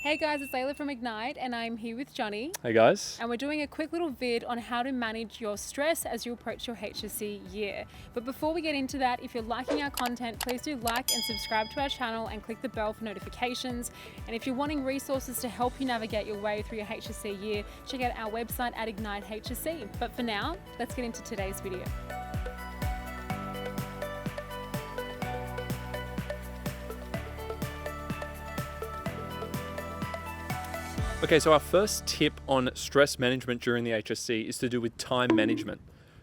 Hey guys, it's Layla from Ignite and I'm here with Johnny. Hey guys. And we're doing a quick little vid on how to manage your stress as you approach your HSC year. But before we get into that, if you're liking our content, please do like and subscribe to our channel and click the bell for notifications. And if you're wanting resources to help you navigate your way through your HSC year, check out our website at Ignite HSC. But for now, let's get into today's video. Okay, so our first tip on stress management during the HSC is to do with time management.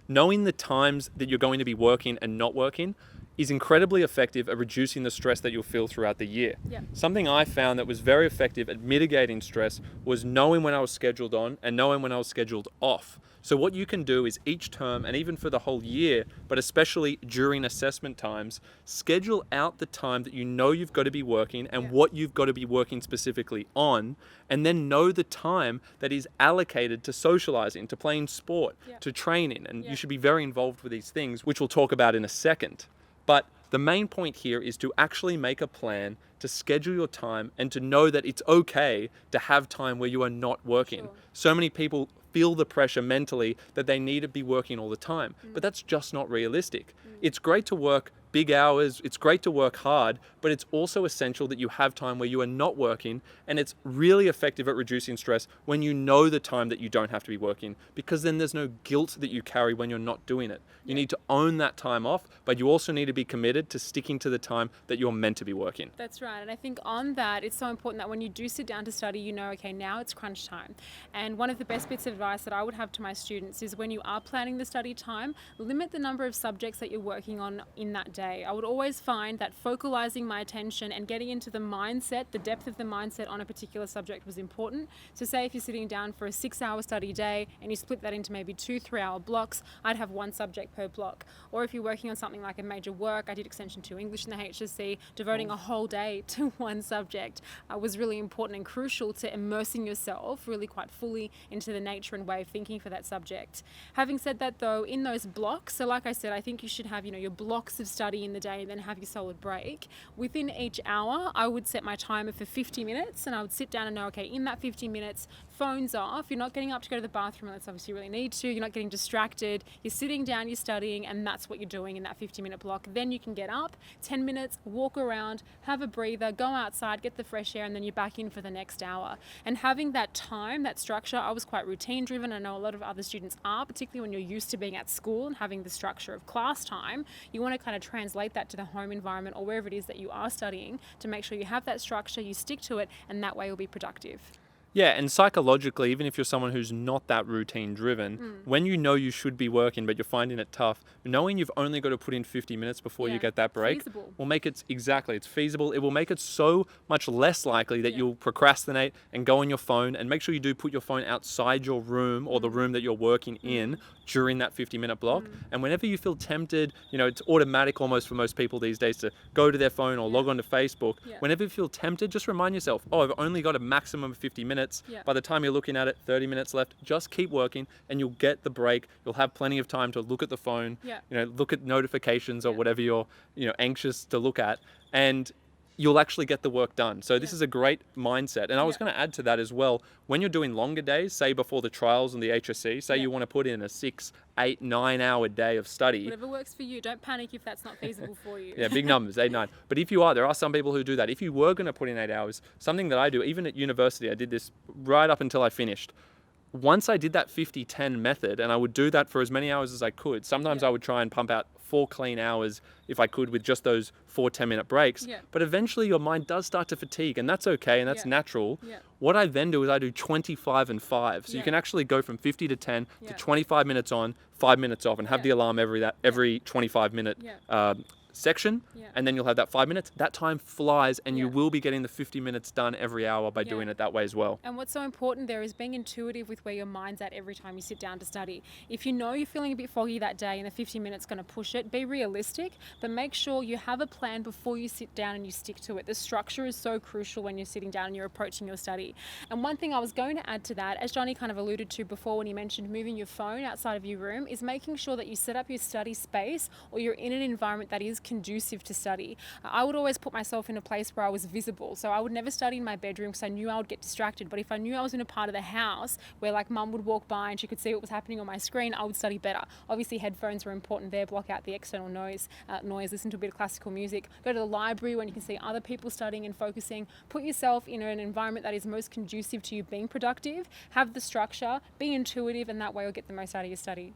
Knowing the times that you're going to be working and not working is incredibly effective at reducing the stress that you'll feel throughout the year. Yeah. Something I found that was very effective at mitigating stress was knowing when I was scheduled on and knowing when I was scheduled off. So what you can do is each term, and even for the whole year, but especially during assessment times, schedule out the time that you know you've got to be working and what you've got to be working specifically on, and then know the time that is allocated to socializing, to playing sport, to training, and you should be very involved with these things, which we'll talk about in a second. But the main point here is to actually make a plan, to schedule your time, and to know that it's okay to have time where you are not working. Sure. So many people feel the pressure mentally that they need to be working all the time, but that's just not realistic. It's great to work big hours, it's great to work hard, but it's also essential that you have time where you are not working, and it's really effective at reducing stress when you know the time that you don't have to be working, because then there's no guilt that you carry when you're not doing it. You need to own that time off, but you also need to be committed to sticking to the time that you're meant to be working. That's right. And I think on that, it's so important that when you do sit down to study, you know, okay, now it's crunch time. And one of the best bits of advice that I would have to my students is when you are planning the study time, limit the number of subjects that you're working on in that day. I would always find that focalizing my attention and getting into the mindset, the depth of the mindset on a particular subject was important. So say if you're sitting down for a 6-hour study day and you split that into maybe 2-3-hour blocks, I'd have one subject per block. Or if you're working on something like a major work, I did Extension 2 English in the HSC, devoting a whole day to one subject was really important and crucial to immersing yourself really quite fully into the nature and way of thinking for that subject. Having said that though, in those blocks, so like I said, I think you should have, your blocks of study in the day and then have your solid break. Within each hour, I would set my timer for 50 minutes and I would sit down and know, okay, in that 50 minutes, phone's off, you're not getting up to go to the bathroom unless obviously you really need to, you're not getting distracted, you're sitting down, you're studying, and that's what you're doing in that 50-minute block. Then you can get up, 10 minutes, walk around, have a breather, go outside, get the fresh air, and then you're back in for the next hour. And having that time, that structure, I was quite routine driven. I know a lot of other students are, particularly when you're used to being at school and having the structure of class time. You want to kind of translate that to the home environment or wherever it is that you are studying to make sure you have that structure, you stick to it, and that way you'll be productive. Yeah, and psychologically, even if you're someone who's not that routine driven, when you know you should be working but you're finding it tough, knowing you've only got to put in 50 minutes before you get that break feasible. will make it, exactly, it's feasible. It will make it so much less likely that you'll procrastinate and go on your phone, and make sure you do put your phone outside your room or the room that you're working in during that 50-minute block. And whenever you feel tempted, it's automatic almost for most people these days to go to their phone or log on to Facebook. Whenever you feel tempted, just remind yourself, oh, I've only got a maximum of 50 minutes. By the time you're looking at it, 30 minutes left, just keep working and you'll get the break. You'll have plenty of time to look at the phone, look at notifications or whatever you're, anxious to look at, and you'll actually get the work done. So this is a great mindset. And I was going to add to that as well, when you're doing longer days, say before the trials and the HSC, say you want to put in a 6, 8, 9-hour day of study. Whatever works for you. Don't panic if that's not feasible for you. Yeah, big numbers, 8, 9. But if you are, there are some people who do that. If you were going to put in 8 hours, something that I do, even at university, I did this right up until I finished. Once I did that 50-10 method, and I would do that for as many hours as I could, sometimes I would try and pump out 4 clean hours if I could with just those 4 10-minute breaks. But eventually your mind does start to fatigue, and that's okay, and that's natural. What I then do is I do 25 and 5. So you can actually go from 50 to 10 to 25 minutes on, 5 minutes off, and have the alarm every 25-minute section, and then you'll have that 5 minutes. That time flies, and you will be getting the 50 minutes done every hour by doing it that way as well. And what's so important there is being intuitive with where your mind's at every time you sit down to study. If you know you're feeling a bit foggy that day and the 50 minutes going to push it, be realistic, but make sure you have a plan before you sit down and you stick to it. The structure is so crucial when you're sitting down and you're approaching your study. And one thing I was going to add to that, as Johnny kind of alluded to before when he mentioned moving your phone outside of your room, is making sure that you set up your study space or you're in an environment that is conducive to study. I would always put myself in a place where I was visible. So I would never study in my bedroom because I knew I would get distracted. But if I knew I was in a part of the house where like mum would walk by and she could see what was happening on my screen, I would study better. Obviously headphones were important there, block out the external noise, listen to a bit of classical music, go to the library when you can see other people studying and focusing, put yourself in an environment that is most conducive to you being productive, have the structure, be intuitive, and that way you'll get the most out of your study.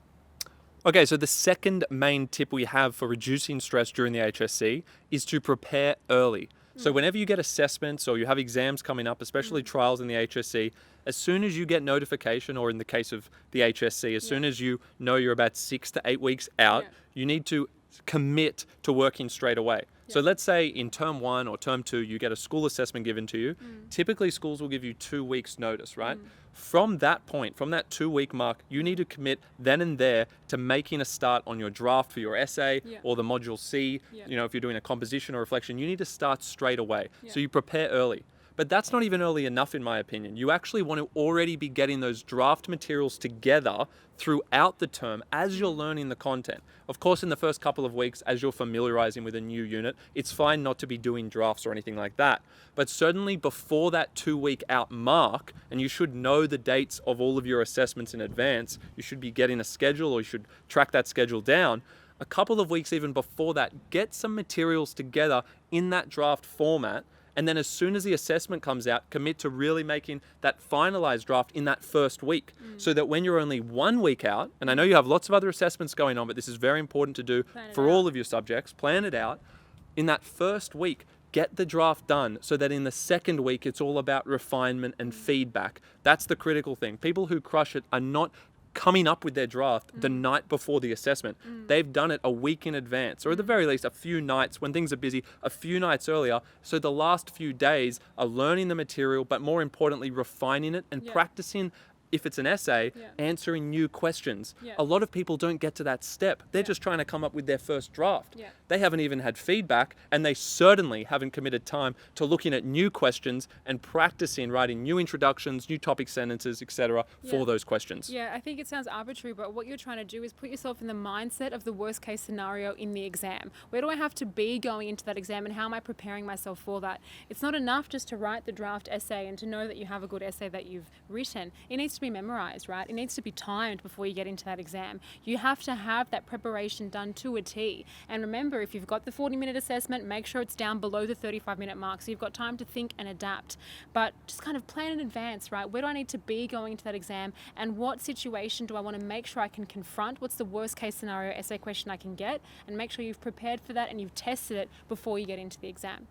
Okay, so the second main tip we have for reducing stress during the HSC is to prepare early. So whenever you get assessments or you have exams coming up, especially trials in the HSC, as soon as you get notification, or in the case of the HSC, as soon as you know you're about 6 to 8 weeks out, you need to commit to working straight away. So let's say in term 1 or term 2, you get a school assessment given to you. Typically schools will give you 2 weeks notice, right? From that point, from that 2-week mark, you need to commit then and there to making a start on your draft for your essay or the module C. You know, if you're doing a composition or reflection, you need to start straight away. So you prepare early. But that's not even early enough, in my opinion. You actually want to already be getting those draft materials together throughout the term as you're learning the content. Of course, in the first couple of weeks, as you're familiarizing with a new unit, it's fine not to be doing drafts or anything like that. But certainly before that 2-week out mark, and you should know the dates of all of your assessments in advance, you should be getting a schedule, or you should track that schedule down. A couple of weeks even before that, get some materials together in that draft format. And then as soon as the assessment comes out, commit to really making that finalized draft in that first week, so that when you're only 1 week out, and I know you have lots of other assessments going on, but this is very important to do for all of your subjects, plan it out. In that first week, get the draft done so that in the second week, it's all about refinement and feedback. That's the critical thing. People who crush it are not coming up with their draft the night before the assessment. They've done it a week in advance, or at the very least a few nights when things are busy, a few nights earlier. So the last few days are learning the material, but more importantly, refining it and practicing, if it's an essay, answering new questions. A lot of people don't get to that step. They're just trying to come up with their first draft. They haven't even had feedback, and they certainly haven't committed time to looking at new questions and practicing writing new introductions, new topic sentences, etc. for those questions. Yeah, I think it sounds arbitrary, but what you're trying to do is put yourself in the mindset of the worst case scenario in the exam. Where do I have to be going into that exam, and how am I preparing myself for that? It's not enough just to write the draft essay and to know that you have a good essay that you've written. It needs to be memorized, right? It needs to be timed before you get into that exam. You have to have that preparation done to a T. And remember, if you've got the 40-minute assessment, make sure it's down below the 35-minute mark so you've got time to think and adapt. But just kind of plan in advance, right? Where do I need to be going into that exam, and what situation do I want to make sure I can confront? What's the worst case scenario essay question I can get? And make sure you've prepared for that and you've tested it before you get into the exam.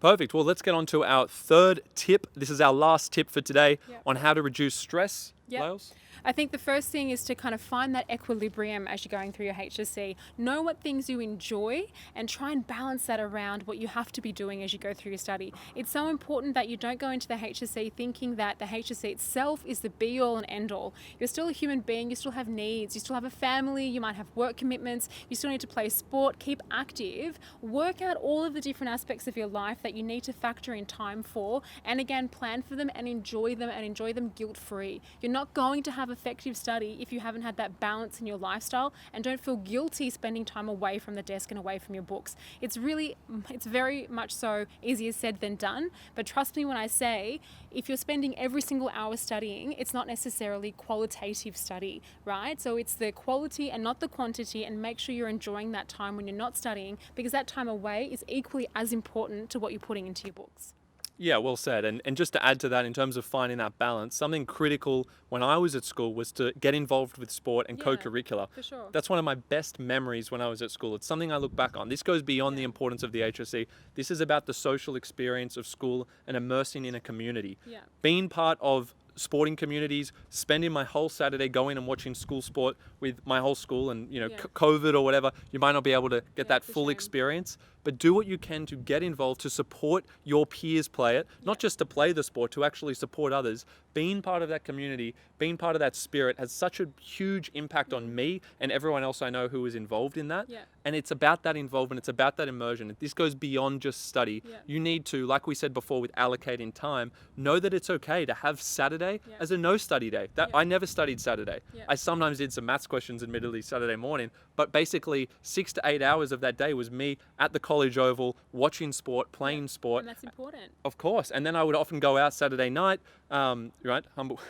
Perfect. Well, let's get on to our third tip. This is our last tip for today on how to reduce stress. Laels? I think the first thing is to kind of find that equilibrium as you're going through your HSC. Know what things you enjoy and try and balance that around what you have to be doing as you go through your study. It's so important that you don't go into the HSC thinking that the HSC itself is the be-all and end-all. You're still a human being, you still have needs, you still have a family, you might have work commitments, you still need to play sport, keep active, work out all of the different aspects of your life that you need to factor in time for, and again, plan for them and enjoy them guilt-free. You're not going to have effective study if you haven't had that balance in your lifestyle, and don't feel guilty spending time away from the desk and away from your books. It's very much so easier said than done, but trust me when I say, if you're spending every single hour studying, it's not necessarily qualitative study, right? So it's the quality and not the quantity, and make sure you're enjoying that time when you're not studying, because that time away is equally as important to what you're putting into your books. Yeah, well said. And just to add to that, in terms of finding that balance, something critical when I was at school was to get involved with sport and co-curricular. For sure. That's one of my best memories when I was at school. It's something I look back on. This goes beyond the importance of the HSC. This is about the social experience of school and immersing in a community. Being part of sporting communities, spending my whole Saturday going and watching school sport with my whole school, and COVID or whatever, you might not be able to get that full experience, but do what you can to get involved, to support your peers play it, not just to play the sport, to actually support others. Being part of that community, being part of that spirit has such a huge impact on me and everyone else I know who is involved in that. And it's about that involvement, it's about that immersion. This goes beyond just study. You need to, like we said before with allocating time, know that it's okay to have Saturday Saturday Yeah. as a no study day. That Yeah. I never studied Saturday. Yeah. I sometimes did some maths questions, admittedly, Saturday morning, but basically 6 to 8 hours of that day was me at the college oval, watching sport, playing sport. And that's important. Of course. And then I would often go out Saturday night, right? Humble,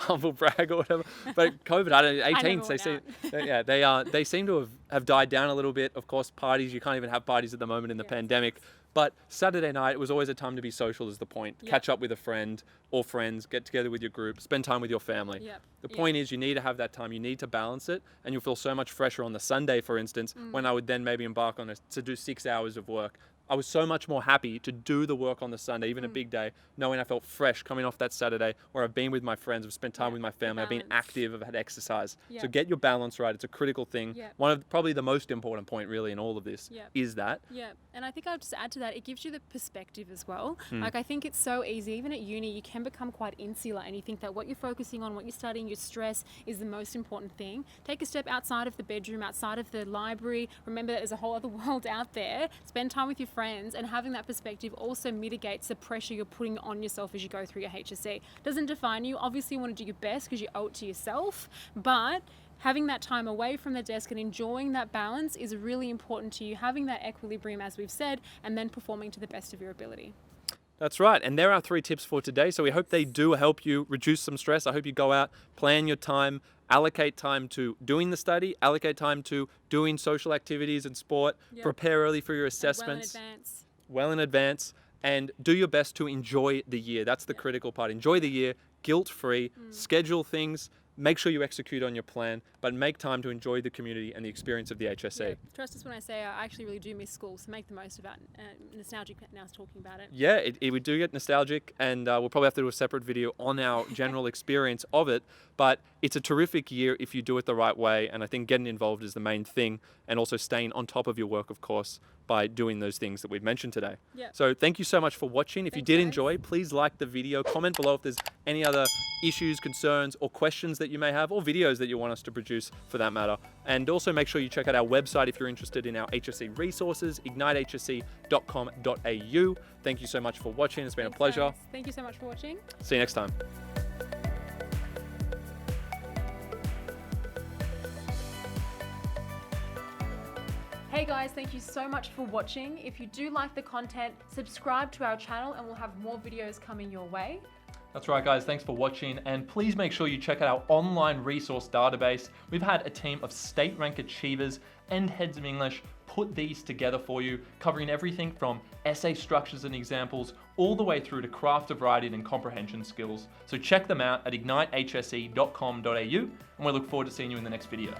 humble brag or whatever. But COVID, I don't, 18s, they seem to have died down a little bit. Of course, parties, you can't even have parties at the moment in the Yes. pandemic. But Saturday night, it was always a time to be social is the point. Yep. Catch up with a friend or friends, get together with your group, spend time with your family. Yep. The Yep. point is you need to have that time. You need to balance it, and you'll feel so much fresher on the Sunday, for instance, when I would then maybe embark on to do 6 hours of work. I was so much more happy to do the work on the Sunday, even a big day, knowing I felt fresh coming off that Saturday where I've been with my friends, I've spent time Yeah, with my the family, I've been balance. active, I've had exercise. Yeah. So get your balance right. It's a critical thing. Yeah. One of probably the most important point really in all of this Yeah. is that. Yeah, and I think I'll just add to that, it gives you the perspective as well. Hmm. Like, I think it's so easy, even at uni, you can become quite insular and you think that what you're focusing on, what you're studying, your stress is the most important thing. Take a step outside of the bedroom, outside of the library. Remember that there's a whole other world out there. Spend time with your friends, and having that perspective also mitigates the pressure you're putting on yourself as you go through your HSC. Doesn't define you. Obviously, you want to do your best because you owe it to yourself, but having that time away from the desk and enjoying that balance is really important to you, having that equilibrium, as we've said, and then performing to the best of your ability. That's right. And there are 3 tips for today. So we hope they do help you reduce some stress. I hope you go out, plan your time, allocate time to doing the study, allocate time to doing social activities and sport, Yep. prepare early for your And assessments. well in advance. well in advance, and do your best to enjoy the year. That's the Yeah. critical part. Enjoy the year, guilt-free, schedule things, make sure you execute on your plan, but make time to enjoy the community and the experience of the HSC. Yeah. Trust us when I say I actually really do miss school, so make the most of it. Nostalgic now talking about it. Yeah, we do get nostalgic, and we'll probably have to do a separate video on our general experience of it, but it's a terrific year if you do it the right way, and I think getting involved is the main thing, and also staying on top of your work, of course, by doing those things that we've mentioned today. Yeah. So thank you so much for watching. If you Thanks, did guys. enjoy, please like the video, comment below if there's any other issues, concerns, or questions that you may have, or videos that you want us to produce for that matter. And also make sure you check out our website if you're interested in our HSC resources, ignitehsc.com.au. Thank you so much for watching. It's been Thanks, a pleasure. guys. Thank you so much for watching. See you next time. Hey guys, thank you so much for watching. If you do like the content, subscribe to our channel and we'll have more videos coming your way. That's right, guys. Thanks for watching. And please make sure you check out our online resource database. We've had a team of state rank achievers and heads of English put these together for you, covering everything from essay structures and examples all the way through to craft of writing and comprehension skills. So check them out at ignitehsc.com.au, and we look forward to seeing you in the next video.